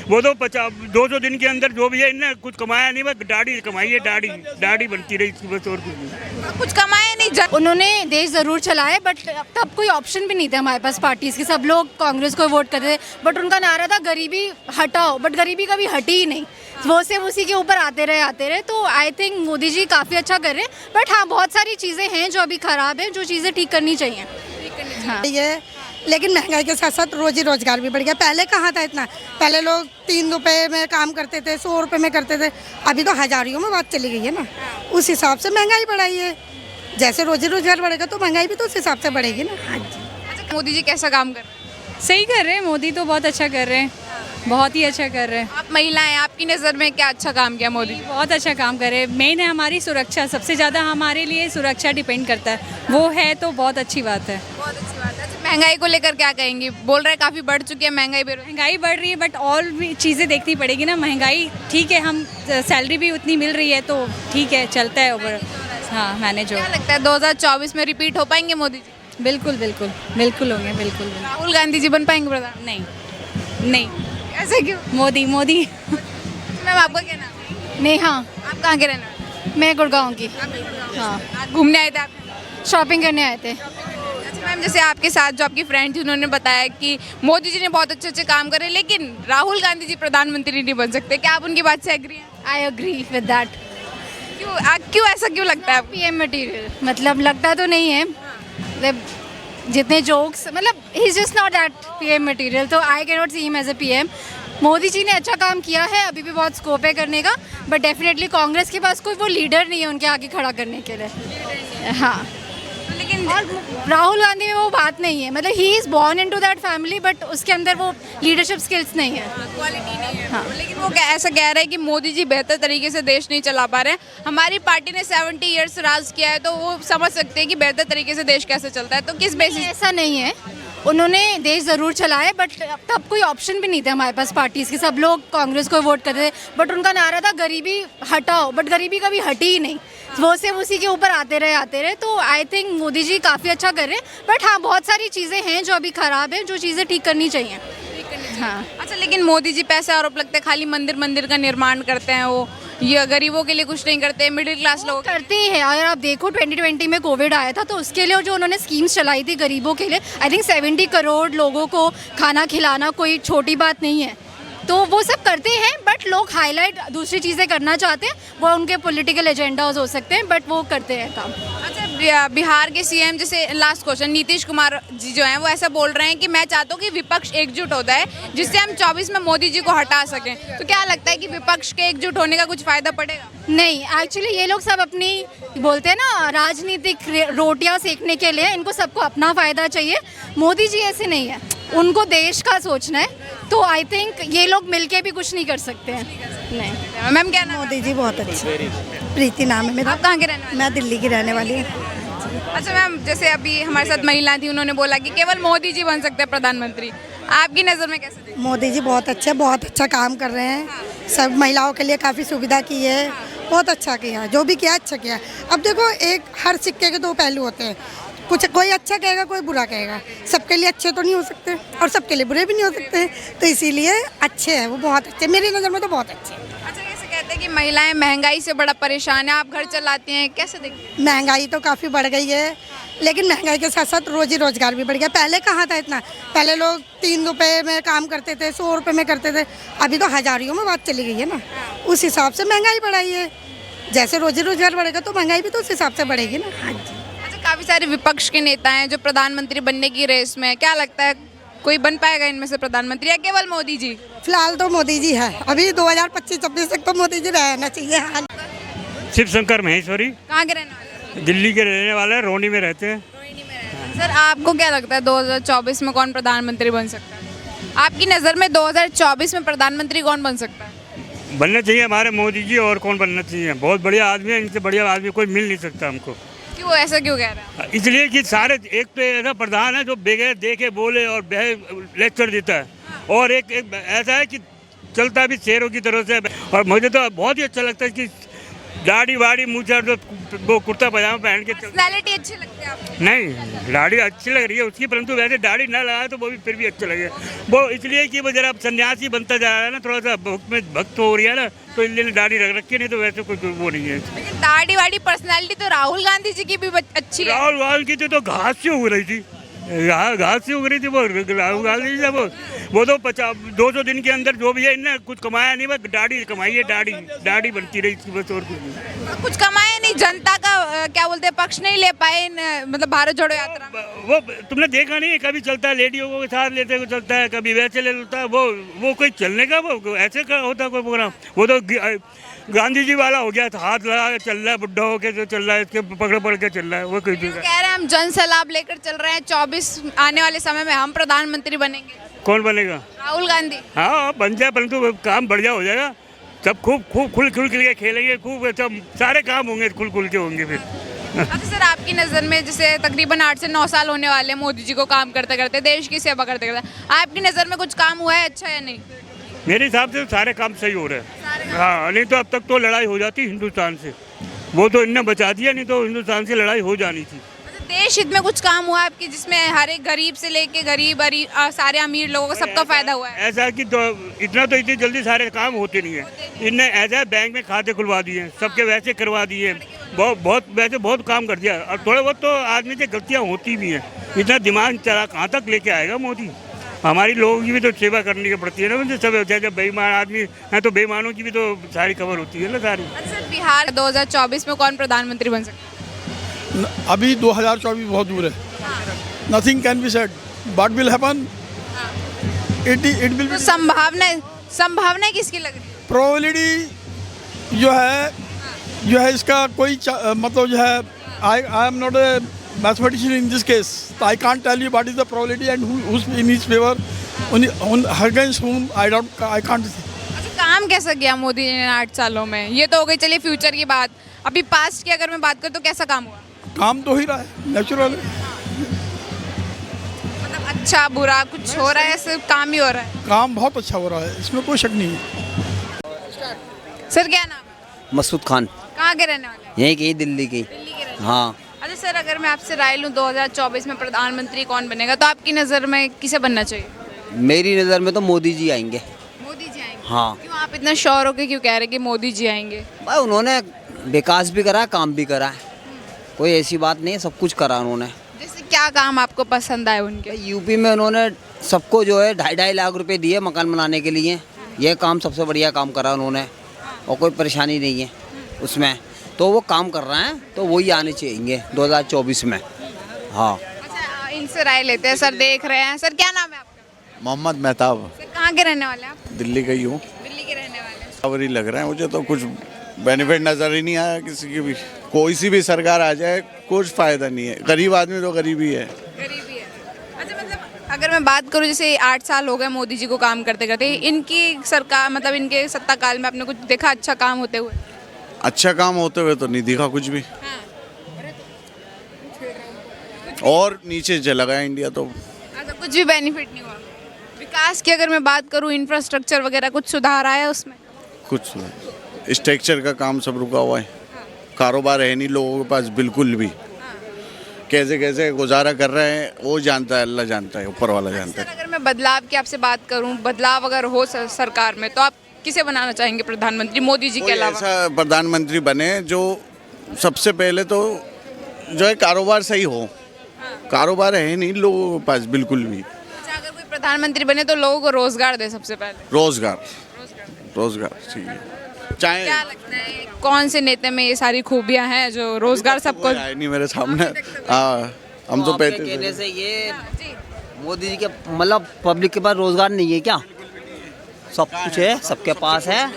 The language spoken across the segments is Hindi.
वो तो 200 दिन के अंदर जो भी है इनने कुछ कमाया नहीं, बस दाढ़ी कमाई है, दाढ़ी बनती रही इसकी बस, और कुछ नहीं। कुछ कमाया नहीं। उन्होंने देश ज़रूर चलाए बट तब कोई ऑप्शन भी नहीं थे हमारे पास पार्टीज़ के, सब लोग कांग्रेस को वोट करते थे। बट उनका नारा था गरीबी हटाओ, बट गरीबी कभी हटी ही नहीं, वो सिर्फ उसी के ऊपर आते रहे। तो आई थिंक मोदी जी काफ़ी अच्छा कर रहे हैं। बट हाँ, बहुत सारी चीज़ें हैं जो अभी ख़राब है, जो चीज़ें ठीक करनी चाहिए। हाँ ये, लेकिन महंगाई के साथ साथ रोजी रोजगार भी बढ़ गया। पहले कहाँ था इतना, पहले लोग 3 रुपए में काम करते थे, 100 रुपए में करते थे, अभी तो हजारियों में बात चली गई है ना। उस हिसाब से महंगाई बढ़ाई है, जैसे रोजी रोजगार बढ़ेगा तो महंगाई भी तो उस हिसाब से बढ़ेगी ना। हाँ जी। मोदी जी कैसा काम कर रहे हैं? सही कर रहे हैं, मोदी तो बहुत अच्छा कर रहे हैं, बहुत ही अच्छा कर रहे हैं। आप महिला हैं, आपकी नज़र में क्या अच्छा काम किया मोदी जी? बहुत अच्छा काम कर रहे हैं। मेन है हमारी सुरक्षा, सबसे ज़्यादा हमारे लिए सुरक्षा डिपेंड करता है, वो है तो बहुत अच्छी बात है। बहुत अच्छी बात है। अच्छा, महंगाई को लेकर क्या कहेंगे? बोल रहे हैं काफ़ी बढ़ चुकी है महंगाई, महंगाई बढ़ रही है बट और भी चीज़ें देखनी पड़ेगी ना। महंगाई ठीक है, हम सैलरी भी उतनी मिल रही है तो ठीक है, चलता है ओवर। हाँ, मैनेज हो। क्या लगता है 2024 में रिपीट हो पाएंगे मोदी जी? बिल्कुल बिल्कुल बिल्कुल होंगे, बिल्कुल। राहुल गांधी जी बन पाएंगे प्रधान? नहीं, ऐसे क्यों? मोदी। मैम आपका क्या नाम है? नेहा, आप कहाँ के रहने वाले? मैं गुड़गांव की। हाँ, आज घूमने आए थे आप? शॉपिंग करने आए थे। अच्छा मैम, जैसे आपके साथ जो आपकी फ्रेंड थी उन्होंने बताया कि मोदी जी ने बहुत अच्छे अच्छे काम करे, लेकिन राहुल गांधी जी प्रधानमंत्री नहीं बन सकते, क्या आप उनकी बात से एग्री हैं? I agree with that. क्यों ऐसा क्यों लगता है आपको? पीएम मटेरियल मतलब लगता तो नहीं है, मतलब जितने जोक्स, मतलब he is just not that PM material, तो I can not see him as a PM. Modi ji ने अच्छा काम किया है, अभी भी बहुत स्कोप है करने का, बट डेफिनेटली कांग्रेस के पास कोई वो लीडर नहीं है उनके आगे खड़ा करने के लिए। हाँ, लेकिन और राहुल गांधी में वो बात नहीं है, मतलब he is born into that family, but उसके अंदर वो लीडरशिप स्किल्स नहीं है। क्वालिटी नहीं है। हाँ। लेकिन वो ऐसा कह रहे हैं कि मोदी जी बेहतर तरीके से देश नहीं चला पा रहे हैं। हमारी पार्टी ने 70 ईयर्स राज किया है, तो वो समझ सकते हैं कि बेहतर तरीके से देश कैसे चलता है। तो किस बेसिस? ऐसा नहीं है, उन्होंने देश ज़रूर चलाए बट तब कोई ऑप्शन भी नहीं थे हमारे पास पार्टीज़ के, सब लोग कांग्रेस को वोट करते थे। बट उनका नारा था गरीबी हटाओ, बट गरीबी कभी हटी ही नहीं, वो सिर्फ उसी के ऊपर आते रहे। तो आई थिंक मोदी जी काफ़ी अच्छा कर रहे हैं। बट हाँ, बहुत सारी चीज़ें हैं जो अभी ख़राब है, जो चीज़ें ठीक करनी चाहिए। हाँ। अच्छा, लेकिन मोदी जी पैसे आरोप लगता है, खाली मंदिर का निर्माण करते हैं, वो ये गरीबों के लिए कुछ नहीं करते, मिडिल क्लास लोग करते ही हैं। अगर आप देखो 2020 में कोविड आया था तो उसके लिए जो उन्होंने स्कीम्स चलाई थी गरीबों के लिए, आई थिंक 70 करोड़ लोगों को खाना खिलाना कोई छोटी बात नहीं है। तो वो सब करते हैं, बट लोग हाईलाइट दूसरी चीज़ें करना चाहते हैं, वो उनके पॉलिटिकल एजेंडाज हो सकते हैं, बट वो करते हैं काम। अच्छा, बिहार के सीएम, जैसे लास्ट क्वेश्चन, नीतीश कुमार जी जो हैं वो ऐसा बोल रहे हैं कि मैं चाहता हूँ कि विपक्ष एकजुट होता है जिससे हम 24 में मोदी जी को हटा सकें। तो क्या लगता है कि विपक्ष के एकजुट होने का कुछ फायदा पड़ेगा? नहीं, एक्चुअली ये लोग सब अपनी बोलते हैं ना राजनीतिक रोटियां सेकने के लिए, इनको सबको अपना फ़ायदा चाहिए। मोदी जी ऐसे नहीं है, उनको देश का सोचना है, तो आई थिंक ये लोग मिलके भी कुछ नहीं कर सकते हैं। नहीं मैम क्या नाम? मोदी जी बहुत अच्छे। प्रीति नाम है मेरा। आप कहाँ के रहने वाले? मैं दिल्ली की रहने वाली हूँ। अच्छा मैम, जैसे अभी हमारे साथ महिला थी, उन्होंने बोला कि केवल मोदी जी बन सकते हैं प्रधानमंत्री, आपकी नज़र में कैसे देखते मोदी जी बहुत अच्छे, बहुत अच्छा काम कर रहे हैं, सब महिलाओं के लिए काफ़ी सुविधा की है, बहुत अच्छा किया, जो भी किया अच्छा किया। अब देखो, एक हर सिक्के के 2 पहलू होते हैं, कुछ कोई अच्छा कहेगा कोई बुरा कहेगा, सबके लिए अच्छे तो नहीं हो सकते और सबके लिए बुरे भी नहीं हो सकते, तो इसीलिए अच्छे हैं वो, बहुत अच्छे, मेरी नज़र में तो बहुत अच्छे हैं। अच्छा, कैसे कहते हैं कि महिलाएं महंगाई से बड़ा परेशान है, आप घर चलाती हैं, कैसे देखते हैं? महंगाई तो काफ़ी बढ़ गई है, लेकिन महंगाई के साथ साथ रोजी रोजगार भी बढ़ गया। पहले कहाँ था इतना, पहले लोग 3 रुपए में काम करते थे, 100 रुपए में करते थे, अभी तो हजारियों में बात चली गई है ना। उस हिसाब से महंगाई बढ़ाई है, जैसे रोजी रोजगार बढ़ेगा तो महंगाई भी तो उस हिसाब से बढ़ेगी ना। हाँ जी। अच्छा, काफ़ी सारे विपक्ष के नेता हैं जो प्रधानमंत्री बनने की रेस में, क्या लगता है कोई बन पाएगा इनमें से प्रधानमंत्री या केवल मोदी जी? फिलहाल तो मोदी जी है, अभी 2025-26 तक तो मोदी जी रहना चाहिए। हाँ। शिव शंकर महेश्वरी, कहाँ के रहने वाले? दिल्ली के रहने वाले हैं, रोनी में रहते हैं। सर, आपको क्या लगता है 2024 में कौन प्रधानमंत्री बन सकता है? आपकी नज़र में 2024 में प्रधानमंत्री कौन बन सकता है? बनना चाहिए हमारे मोदी जी, और कौन बनना चाहिए, बहुत बढ़िया आदमी है, इनसे बढ़िया आदमी कोई मिल नहीं सकता हमको। क्यों ऐसा क्यों कह रहे हैं? इसलिए कि सारे, एक तो ऐसा प्रधान है जो बगैर देखे बोले और लेक्चर देता है, और एक ऐसा है कि चलता भी शेरों की तरह से। और मुझे तो बहुत ही अच्छा लगता है कि दाढ़ी वाड़ी मुँह तो वो कुर्ता पजामा पहन के पर्सनैलिटी अच्छी लगती है आपको? नहीं, दाढ़ी अच्छी लग रही है उसकी, परंतु वैसे दाढ़ी ना लगाए तो वो भी फिर भी अच्छा लगे। वो इसलिए कि वो जरा सन्यासी बनता जा रहा है ना, थोड़ा सा भक्त हो रही है ना, तो इसलिए दाढ़ी रख रखी, नहीं तो वैसे कोई वो नहीं है। लेकिन दाढ़ी वाड़ी पर्सनैलिटी तो राहुल गांधी जी की भी अच्छी है। राहुल गांधी की तो घास से उग रही थी, घास से उग रही थी वो राहुल गांधी जी। वो तो 200 दिन के अंदर जो भी है इनने कुछ कमाया नहीं, बस दाढ़ी कमाई है, दाढ़ी बनती रही इसकी, बस और कुछ नहीं। कुछ कमाए नहीं, जनता का क्या बोलते हैं पक्ष नहीं ले पाए मतलब भारत जोड़ो यात्रा में। वो तुमने देखा नहीं, कभी चलता है लेडियों को साथ लेते हुए चलता है, कभी वैसे ले लेता है। वो कोई चलने का वो ऐसे का होता है कोई प्रोग्राम? वो तो गांधी जी वाला हो गया था, हाथ लगा के चल रहा है, बुढ़ा होके जो चल रहा है, इसके पकड़ के चल रहा है, वो कोई कह रहे हैं हम जन सलाह लेकर चल रहे हैं, 24 आने वाले समय में हम प्रधानमंत्री बनेंगे। कौन बनेगा? राहुल गांधी। हाँ बन जाए, परंतु काम बढ़िया हो जाएगा, सब खूब खुल के खेलेंगे, खूब सब सारे काम होंगे, खुल के होंगे फिर। अच्छा सर, आपकी नज़र में जैसे तकरीबन 8 से 9 साल होने वाले मोदी जी को काम करते करते, देश की सेवा करते करते, आपकी नज़र में कुछ काम हुआ है अच्छा या नहीं? मेरे हिसाब से सारे काम सही हो रहे हैं। हाँ, नहीं तो अब तक तो लड़ाई हो जाती हिंदुस्तान से, वो तो इनने बचा दिया, नहीं तो हिंदुस्तान से लड़ाई हो जानी थी। देश हित में कुछ काम हुआ है आपकी, जिसमें हर एक गरीब से लेके गरीब सारे अमीर लोगों को सबका फायदा हुआ है? ऐसा कि तो इतनी जल्दी सारे काम होते नहीं है। इनने ऐसा बैंक में खाते खुलवा दिए, सबके वैसे करवा दिए, बहुत काम कर दिया। और थोड़े बहुत तो आदमी से गलतियाँ होती भी हैं, इतना दिमाग चला कहाँ तक लेके आएगा मोदी? हमारी लोगों की भी तो सेवा करनी की पड़ती है ना, सब जब बेईमान आदमी हैं तो बेईमानों की भी तो सारी खबर होती है ना सारी। अच्छा, बिहार 2024 में कौन प्रधानमंत्री बन सकता है? अभी 2024 बहुत दूर है, nothing can be said, what will happen, it will तो संभावना किसकी लग रही है? प्रोबेबिलिटी जो है इसका कोई मतलब जो है, I am not a mathematician in this case, I can't tell you what is the probability and who's in his favour, against whom I can't say. अच्छा, काम कैसा किया मोदी जी ने 8 सालों में? ये तो हो गई चलिए फ्यूचर की बात, अभी पास्ट की अगर मैं बात करूँ तो कैसा काम हुआ? काम तो ही रहा है, नेचुरल है, मतलब अच्छा बुरा कुछ हो रहा है, सिर्फ काम ही हो रहा है? काम बहुत अच्छा हो रहा है, इसमें कोई शक नहीं है। सर क्या नाम है? मसूद खान, कहाँ के रहने वाले हैं? यहीं की, दिल्ली की। दिल्ली के रहने हाँ। वाले। अच्छा सर, अगर मैं आपसे राय लूँ 2024 में प्रधानमंत्री कौन बनेगा, तो आपकी नज़र में किसे बनना चाहिए? मेरी नज़र में तो मोदी जी आएंगे। मोदी जी आएंगे? हाँ। क्यों आप इतना श्योर हो के क्यों कह रहे हैं कि मोदी जी आएंगे? भाई उन्होंने विकास भी करा, काम भी करा है, कोई ऐसी बात नहीं है, सब कुछ करा उन्होंने। जैसे क्या काम आपको पसंद आए उनके? यूपी में उन्होंने सबको जो है 2.5 लाख रुपए दिए मकान बनाने के लिए, ये काम सबसे बढ़िया काम करा उन्होंने, और कोई परेशानी नहीं है उसमें, तो वो काम कर रहे हैं, तो वही आने चाहिए 2024 में। हाँ। अच्छा, इनसे राय लेते हैं, सर देख रहे हैं। सर क्या नाम है आपका? मोहम्मद मेहताब, सर कहाँ के रहने वाले हैं आप? दिल्ली का ही हूँ। दिल्ली के रहने वाले हैं। खबर लग रहा है मुझे तो, कुछ बेनिफिट नज़र ही नहीं आया किसी की भी। कोई सी भी सरकार आ जाए कुछ फ़ायदा नहीं है, गरीब आदमी तो गरीब ही है। गरीबी है। अच्छा, मतलब अगर मैं बात करूँ, जैसे 8 साल हो गए मोदी जी को काम करते करते, इनकी सरकार मतलब इनके सत्ता काल में आपने कुछ देखा अच्छा काम होते हुए? अच्छा काम होते हुए तो नहीं दिखा कुछ भी, और नीचे चला गया इंडिया तो। अच्छा, कुछ भी बेनिफिट नहीं हुआ? विकास की अगर मैं बात करूँ, इंफ्रास्ट्रक्चर वगैरह कुछ सुधार आया उसमें? कुछ स्ट्रक्चर का काम सब रुका हुआ है, कारोबार है नहीं लोगों के पास बिल्कुल भी, कैसे कैसे गुजारा कर रहे हैं वो जानता है, अल्लाह जानता है, ऊपर वाला जानता है। सर अगर मैं बदलाव की आपसे बात करूं, बदलाव अगर हो सरकार में, तो आप किसे बनाना चाहेंगे प्रधानमंत्री, मोदी जी के कोई अलावा? ऐसा प्रधानमंत्री बने जो सबसे पहले तो जो है कारोबार सही हो, कारोबार है नहीं लोगों के पास बिल्कुल भी। अच्छा, अगर कोई प्रधानमंत्री बने तो लोगों को रोजगार दे सबसे पहले? रोजगार चाहिए, चाहे क्या लगता है कौन से नेता में ये सारी खूबियां हैं जो रोजगार सबको? आए नहीं मेरे सामने। हम तो आपके कहने से ये मोदी जी के मतलब पब्लिक के पास रोजगार नहीं है क्या? सब कुछ है, सबके पास है,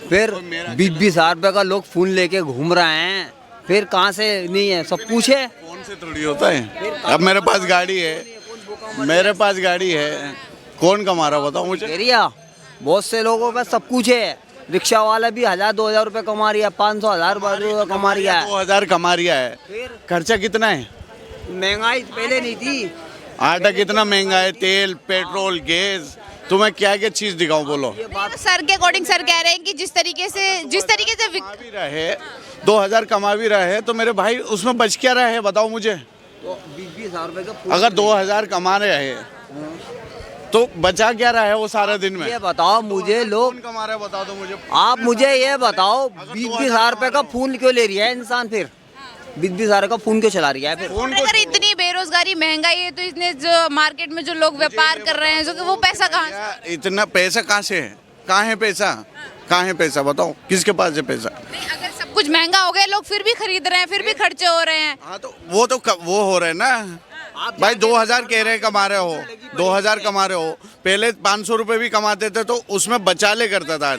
फिर 20-20 हजार रुपये का लोग फोन लेके घूम रहे हैं, फिर कहाँ से नहीं है? सब कुछ है, फोन से थोड़ी होता है। अब मेरे पास गाड़ी है, कौन कमा रहा बताओ मुझे? एरिया बहुत से लोगों पे सब कुछ है, रिक्शा वाला भी 1000-2000 रुपये कमा रही है, 500-1000 रुपये कमा रही है, 2000 कमा रहा है। फिर खर्चा कितना है? महंगाई पहले नहीं थी, आटा कितना महंगा है, तेल पेट्रोल गैस तुम्हें क्या क्या चीज़ दिखाऊं बोलो। सर के अकॉर्डिंग सर कह रहे हैं कि जिस तरीके से कमा भी रहे 2000 कमा भी रहे तो मेरे भाई उसमें बच क्या रहे बताओ मुझे। तो 20,000 रुपए का अगर 2000 कमा रहे हैं तो बचा क्या रहा है वो सारा दिन में। ये बताओ मुझे लोग, कौन कमा रहा है बताओ तो मुझे। आप मुझे ये बताओ 20,000 रुपए का फोन क्यों ले रही है इंसान, फिर 20,000 का फोन क्यों चला रही है फिर। अगर इतनी बेरोजगारी महंगाई है तो इसने जो मार्केट में जो लोग व्यापार कर रहे हैं जो वो पैसा कहाँ से? क्या इतना पैसा कहाँ से है, कहाँ है पैसा, कहाँ है पैसा बताओ, किसके पास है पैसा। नहीं, अगर सब कुछ महंगा हो गया लोग फिर भी खरीद रहे हैं, फिर भी खर्चे हो रहे हैं। हाँ तो वो हो रहे हैं ना भाई। 2000 कह रहे हैं कमा रहे हो, 2000 कमा रहे हो, पहले 500 रुपए भी कमाते थे तो उसमें बचा ले करता था।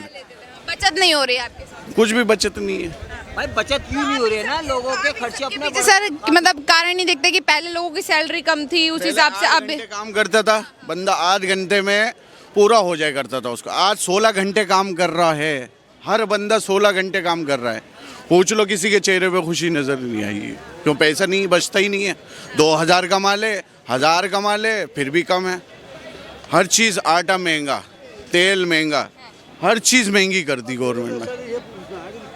बचत नहीं हो रही है आपके साथ। कुछ भी बचत नहीं है भाई, बचत क्यों नहीं हो रही है ना, लोगों के खर्चे अपने पीछे सर मतलब कारण नहीं देखते कि पहले लोगों की सैलरी कम थी उस हिसाब से अब काम करता था बंदा, 8 घंटे में पूरा हो जाया करता था उसका। आज 16 घंटे काम कर रहा है, हर बंदा 16 घंटे काम कर रहा है। पूछ लो किसी के चेहरे पे खुशी नजर नहीं आई है, क्यों पैसा नहीं बचता ही नहीं है। 2000 कमा ले, 1000 कमा ले फिर भी कम है। हर चीज़, आटा महंगा, तेल महंगा, हर चीज़ महंगी कर दी गवर्नमेंट ने।